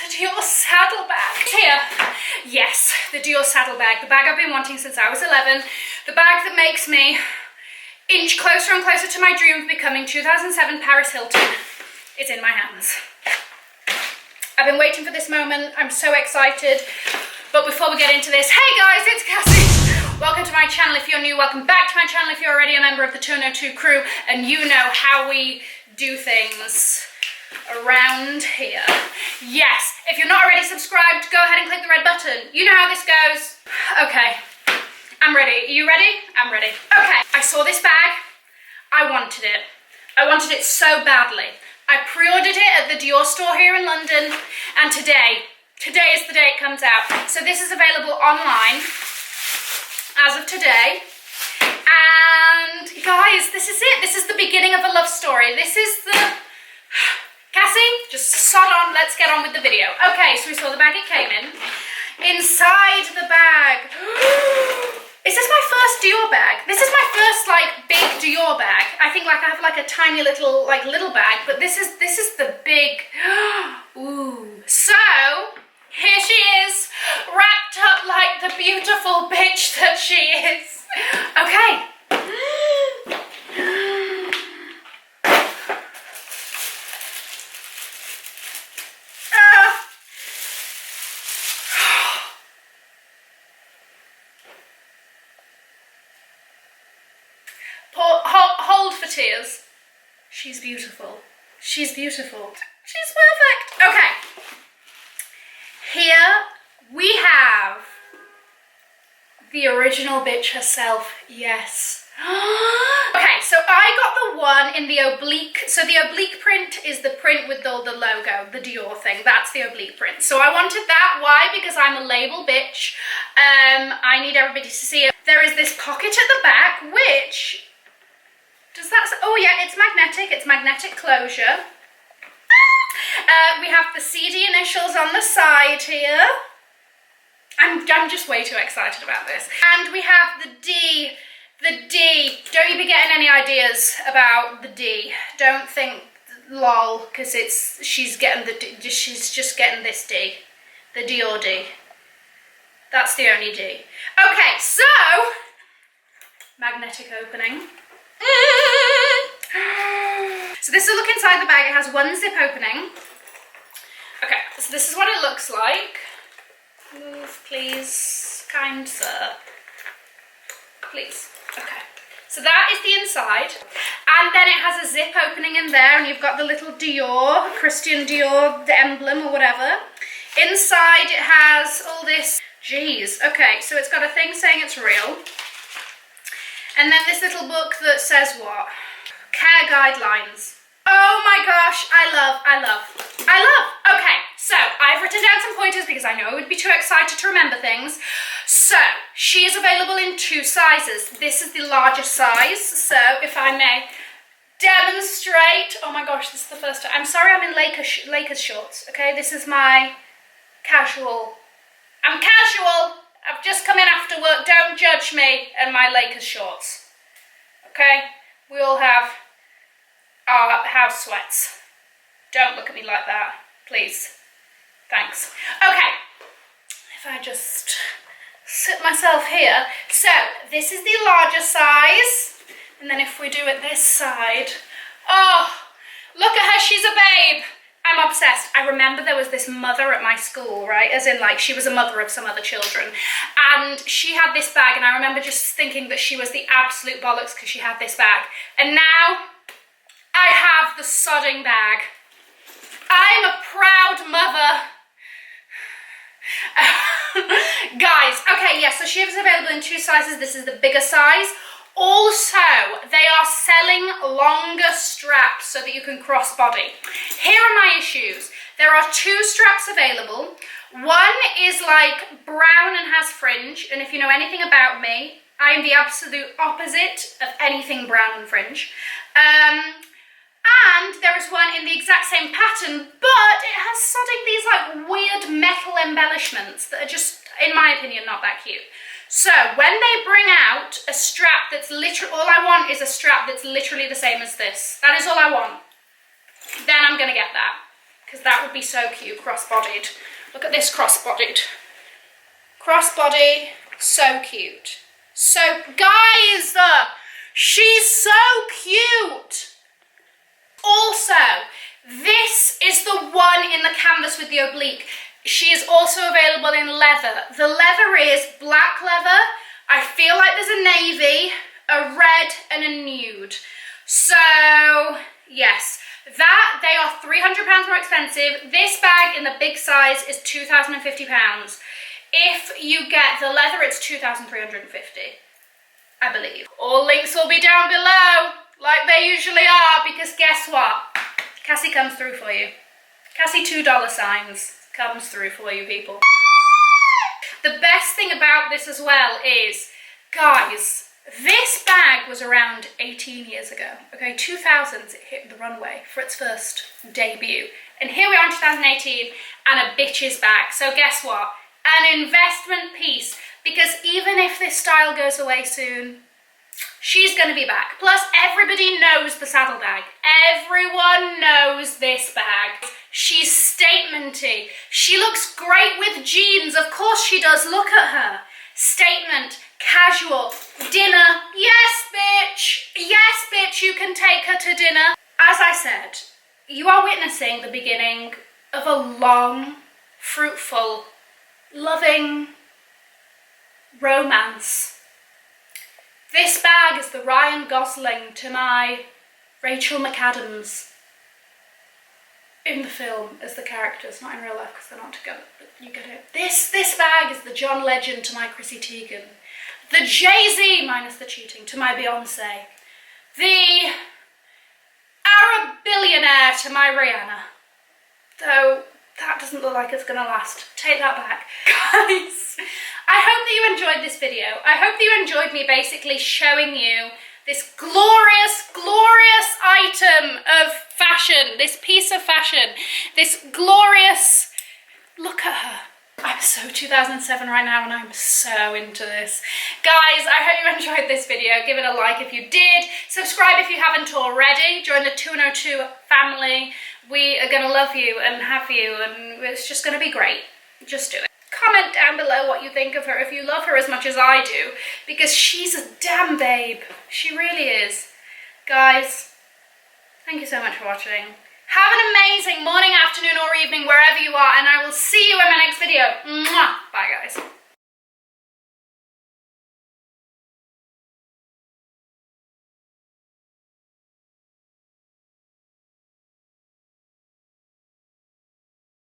the Dior Saddle bag. Here, yes, the Dior Saddle bag, the bag I've been wanting since I was 11, the bag that makes me inch closer and closer to my dream of becoming 2007 Paris Hilton is in my hands. I've been waiting for this moment, I'm so excited. But before we get into this, hey guys, it's Cassie. Welcome to my channel. If you're new, welcome back to my channel. If you're already a member of the 202 crew and you know how we do things around here. Yes, if you're not already subscribed, go ahead and click the red button. You know how this goes. Okay, I'm ready. Are you ready? I'm ready. Okay, I saw this bag. I wanted it. I wanted it so badly. I pre-ordered it at the Dior store here in London, and today is the day it comes out. So this is available online as of today. And guys, this is it. This is the beginning of a love story. This is the... Cassie, just sod on, let's get on with the video. Okay, so we saw the bag it came in. Inside the bag... Is this my first Dior bag? This is my first like big Dior bag. I think like I have like a tiny little bag, but this is the big. Ooh. So here she is, wrapped up like the beautiful bitch that she is. Okay. Hold for tears. She's beautiful. She's beautiful. She's perfect. Okay. Here we have the original bitch herself. Yes. Okay, so I got the one in the oblique. So the oblique print is the print with all the logo, the Dior thing. That's the oblique print. So I wanted that. Why? Because I'm a label bitch. I need everybody to see it. There is this pocket at the back, which... Does that... Oh yeah, it's magnetic. It's magnetic closure. We have the CD initials on the side here. I'm just way too excited about this. And we have the D. The D. Don't you be getting any ideas about the D. Don't think lol, because she's getting the D. She's just getting this D. The Dior D. That's the only D. Okay, so magnetic opening. So this is a look inside the bag. It has one zip opening. Okay, so this is what it looks like. Move, please, kind sir. Please. Okay. So that is the inside. And then it has a zip opening in there, and you've got the little Dior, Christian Dior, the emblem or whatever. Inside it has all this. Jeez. Okay, so it's got a thing saying it's real. And then this little book that says what? Care guidelines. Oh my gosh, I love. Okay, so I've written down some pointers because I know I would be too excited to remember things. So, she is available in 2 sizes. This is the larger size, so if I may demonstrate. Oh my gosh, this is the first time. I'm sorry I'm in Lakers shorts, okay? This is my casual. I'm casual. I've just come in after work. Don't judge me and my Lakers shorts. Okay? We all have our house sweats. Don't look at me like that, please. Thanks. Okay. If I just sit myself here. So, this is the larger size. And then if we do it this side. Oh, look at her. She's a babe. I'm obsessed. I remember there was this mother at my school, right? As in, like, she was a mother of some other children. And she had this bag, and I remember just thinking that she was the absolute bollocks because she had this bag. And now, I have the sodding bag. I'm a proud mother. Guys, okay, yeah, so she is available in 2 sizes. This is the bigger size. Also, they are selling longer straps so that you can crossbody. Here are my issues. There are 2 straps available. One is like brown and has fringe, and if you know anything about me, I am the absolute opposite of anything brown and fringe. And there is one in the exact same pattern, but it has sodding these like weird metal embellishments that are just, in my opinion, not that cute. So when they bring out a strap that's literally, all I want is a strap that's literally the same as this. That is all I want. Then I'm gonna get that. because that would be so cute, cross-bodied. Look at this cross-bodied. Cross-body, so cute. So, guys, she's so cute. Also, this is the one in the canvas with the oblique. She is also available in leather. The leather is black leather. I feel like there's a navy, a red, and a nude. So, yes, that, they are £300 more expensive. This bag in the big size is £2,050. If you get the leather, it's $2,350, I believe. All links will be down below, like they usually are, because guess what? Cassie comes through for you. Cassie $2 signs comes through for you, people. The best thing about this as well is, guys, this bag was around 18 years ago. Okay, 2000s it hit the runway for its first debut. And here we are in 2018 and a bitch's bag. So guess what? An investment piece, because even if this style goes away soon, she's going to be back. Plus, everybody knows the saddle bag. Everyone knows this bag. She's statementy. She looks great with jeans. Of course she does. Look at her. Statement, casual, dinner. Yes, bitch. Yes, bitch, you can take her to dinner. As I said, you are witnessing the beginning of a long, fruitful, loving romance. This bag is the Ryan Gosling to my Rachel McAdams in the film as the characters, not in real life because they're not together, but you get it. This bag is the John Legend to my Chrissy Teigen, the Jay-Z minus the cheating to my Beyonce, the Arab billionaire to my Rihanna. Though that doesn't look like it's gonna last. Take that back. Guys, I hope that you enjoyed this video. I hope that you enjoyed me basically showing you this glorious, glorious item of fashion, this piece of fashion, this glorious, look at her. I'm so 2007 right now and I'm so into this. Guys, I hope you enjoyed this video. Give it a like if you did. Subscribe if you haven't already. Join the 202 family. We are gonna love you and have you and it's just gonna be great. Just do it. Comment down below what you think of her if you love her as much as I do, because she's a damn babe. She really is. Guys, thank you so much for watching. Have an amazing morning, afternoon or evening wherever you are, and I will see you in my next video. Mwah! Bye guys.